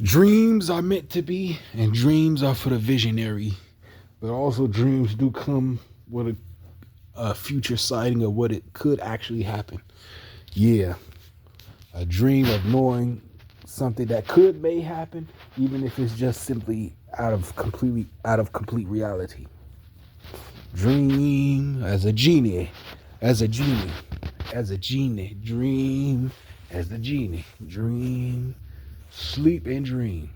Dreams are meant to be, and dreams are for the visionary. But also, dreams do come with a future sighting of what it could actually happen. Yeah, a dream of knowing something that could may happen, even if it's just simply out of complete reality. Dream as a genie, as a genie, as a genie. Dream as the genie. Dream, sleep and dream.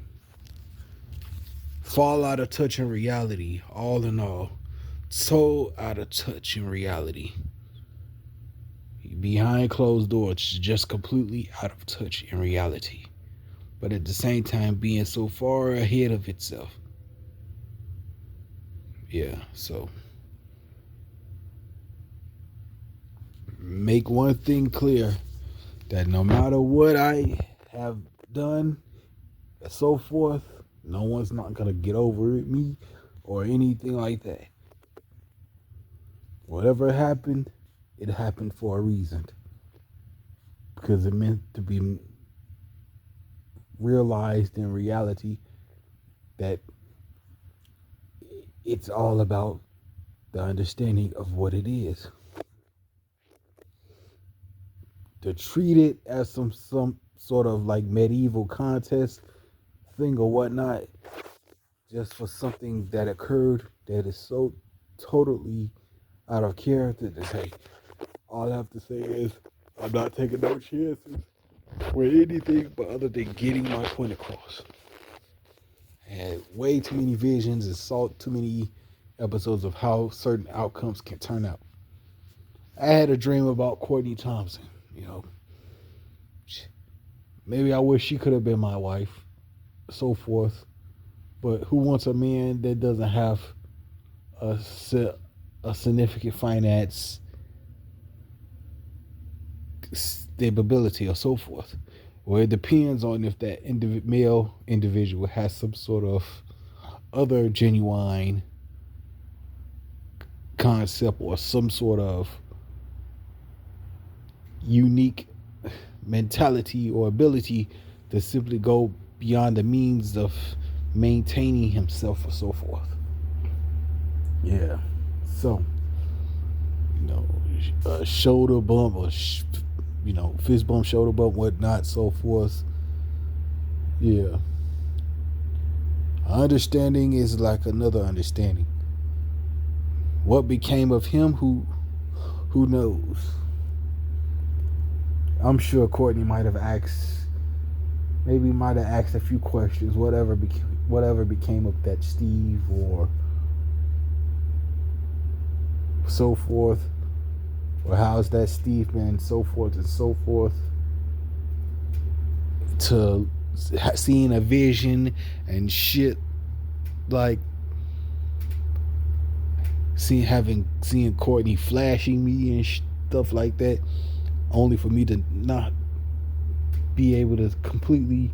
Fall out of touch in reality, all in all. So out of touch in reality. Behind closed doors, just completely out of touch in reality. But at the same time, being so far ahead of itself. Yeah, so make one thing clear that no matter what I have done and so forth, no one's not gonna get over me or anything like that. Whatever happened, it happened for a reason because it meant to be realized in reality that it's all about the understanding of what it is. To treat it as some sort of like medieval contest thing or whatnot, just for something that occurred that is so totally out of character to say, all I have to say is I'm not taking no chances with anything but other than getting my point across. I had way too many visions and saw too many episodes of how certain outcomes can turn out. I had a dream about Courtney Thompson, you know. Maybe I wish she could have been my wife, so forth. But who wants a man that doesn't have a, a significant finance stability or so forth? Well, it depends on if that male individual has some sort of other genuine concept or some sort of unique mentality or ability to simply go beyond the means of maintaining himself or so forth. Yeah. So, you know, shoulder bump or, fist bump, shoulder bump, whatnot, so forth. Yeah. Understanding is like another understanding. What became of him? Who knows? I'm sure Courtney might have asked, maybe might have asked a few questions. Whatever became of that Steve or so forth, or how's that Steve been, so forth and so forth. To seeing a vision and shit like seeing Courtney flashing me and stuff like that, only for me to not be able to completely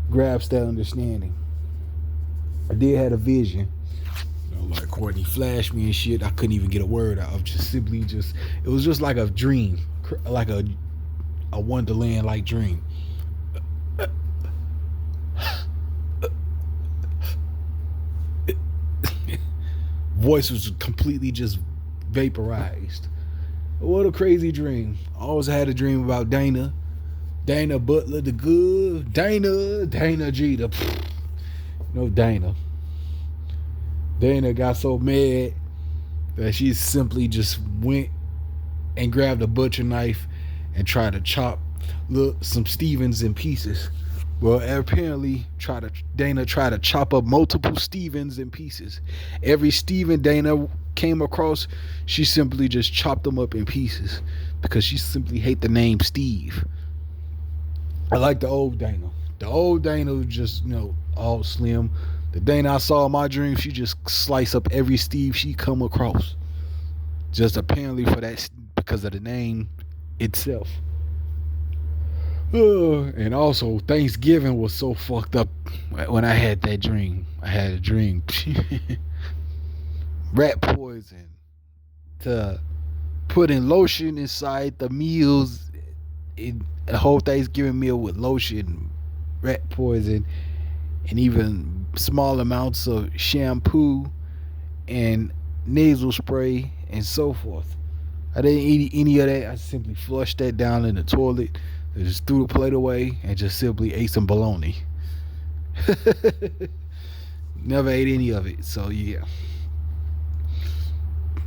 grasp that understanding. I did have a vision, like Courtney flashed me and shit. I couldn't even get a word out. It was just like a dream, like a Wonderland like dream. Voice was completely just vaporized. What a crazy dream. I always had a dream about Dana Butler, the good Dana Jeter. No Dana. Dana got so mad that she simply just went and grabbed a butcher knife and tried to chop some Stevens in pieces. Well, apparently, Dana tried to chop up multiple Stevens in pieces. Every Steven Dana came across, she simply just chopped them up in pieces because she simply hate the name Steve. I like the old Dana. The old Dana was just, all slim. The Dana I saw in my dream, she just slice up every Steve she come across. Just apparently for that, because of the name itself. And also, Thanksgiving was so fucked up when I had that dream. I had a dream. Rat poison to putting lotion inside the meals, in a whole Thanksgiving meal with lotion. rat poison, and even small amounts of shampoo and nasal spray and so forth. I didn't eat any of that. I simply flushed that down in the toilet, and just threw the plate away, and just simply ate some bologna. Never ate any of it. So yeah.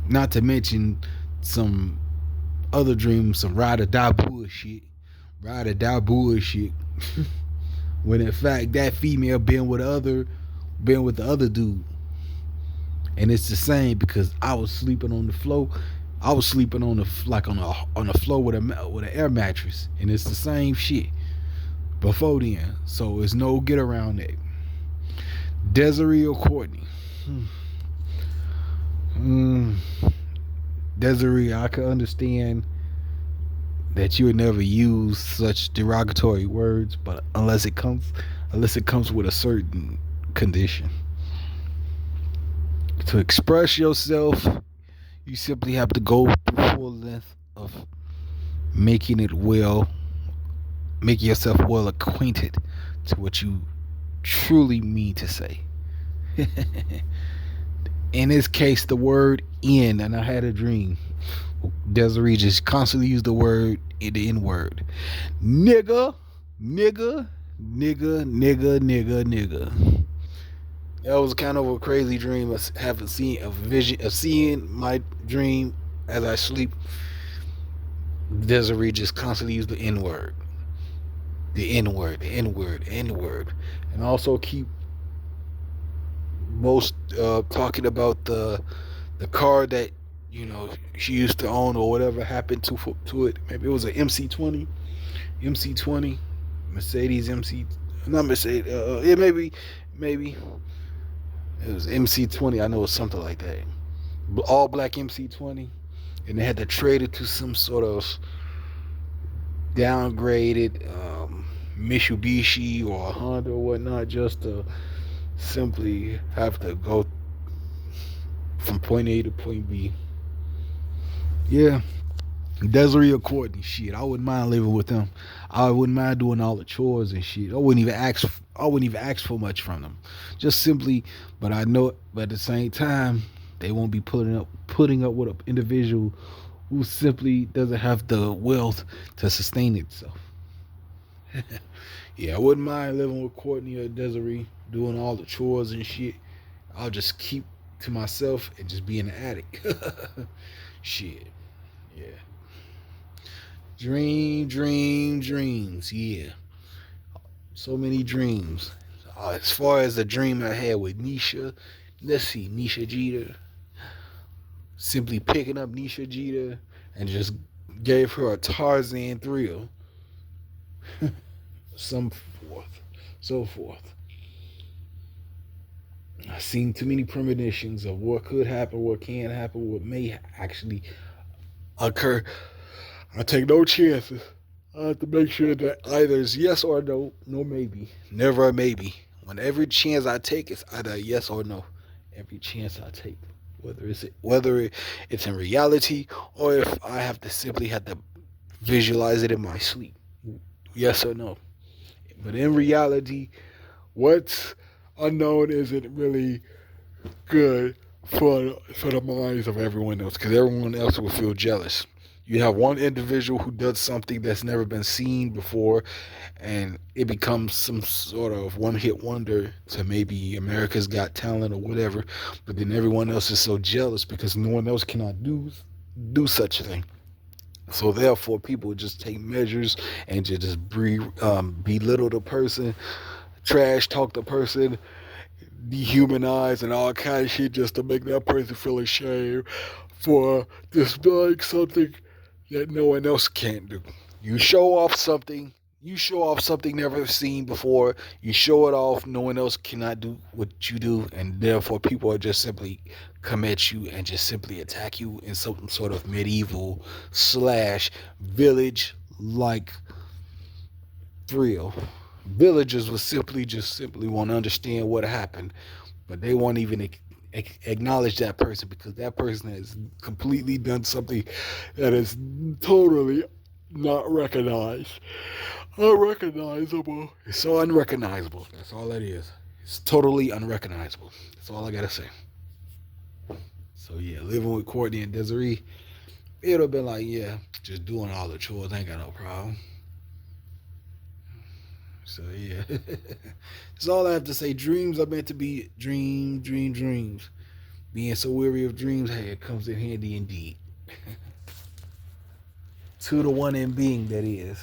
Not to mention some other dreams, some ride or die bullshit. Ride or die bullshit. When in fact that female been with the other dude. And it's the same because I was sleeping on the floor. I was sleeping on the on the floor with an air mattress, and it's the same shit before then. So it's no get around that. Desiree or Courtney? Hmm. Desiree, I could understand that you would never use such derogatory words, but unless it comes with a certain condition. To express yourself, you simply have to go through full length of making it well, making yourself well acquainted to what you truly mean to say. In this case, the word "in," and I had a dream. Desiree just constantly used the N word. Nigga, nigga, nigga. That was kind of a crazy dream of having seen a vision of seeing my dream as I sleep. Desiree just constantly used the N word. The N word, the N word, N word. And also keep most talking about the car that she used to own or whatever happened to it. Maybe it was an MC20, Mercedes MC, not Mercedes. Yeah, maybe it was MC20. I know it was something like that. All black MC20, and they had to trade it to some sort of downgraded Mitsubishi or Honda or whatnot, just to simply have to go from point A to point B. Yeah, Desiree or Courtney, shit, I wouldn't mind living with them. I wouldn't mind doing all the chores and shit. I wouldn't even ask for much from them. Just simply, but I know, but at the same time, they won't be putting up with an individual who simply doesn't have the wealth to sustain itself. Yeah, I wouldn't mind living with Courtney or Desiree, doing all the chores and shit. I'll just keep to myself and just be in the attic. Shit. Yeah. Dreams. Yeah. So many dreams. As far as the dream I had with Nisha, let's see, Nisha Jeter. Simply picking up Nisha Jeter and just gave her a Tarzan thrill. Some forth. So forth. I've seen too many premonitions of what could happen, what can happen, what may actually occur. I take no chances. I have to make sure that either it's yes or no, no maybe. Never a maybe. When every chance I take is either a yes or no. Every chance I take. Whether it's in reality or if I have to visualize it in my sleep. Yes or no. But in reality, what's unknown isn't really good for the minds of everyone else, because everyone else will feel jealous. You have one individual who does something that's never been seen before, and it becomes some sort of one-hit wonder to maybe America's Got Talent or whatever. But then everyone else is so jealous because no one else cannot do such a thing. So therefore, people just take measures and belittle the person, trash talk the person, dehumanize and all kind of shit just to make that person feel ashamed for displaying something that no one else can do. You show off something. You show off something never seen before. You show it off. No one else cannot do what you do, and therefore people are just simply come at you and just simply attack you in some sort of medieval slash village like thrill. Villagers will simply want to understand what happened, but they won't even acknowledge that person because that person has completely done something that is totally not recognized Unrecognizable. It's so unrecognizable. That's all that is. It's totally unrecognizable. That's all I gotta say. So yeah, living with Courtney and Desiree, it'd have been like, yeah, just doing all the chores, ain't got no problem. So yeah. That's all I have to say. Dreams are meant to be dreams. Being so weary of dreams, hey, it comes in handy indeed. To the one in being that is.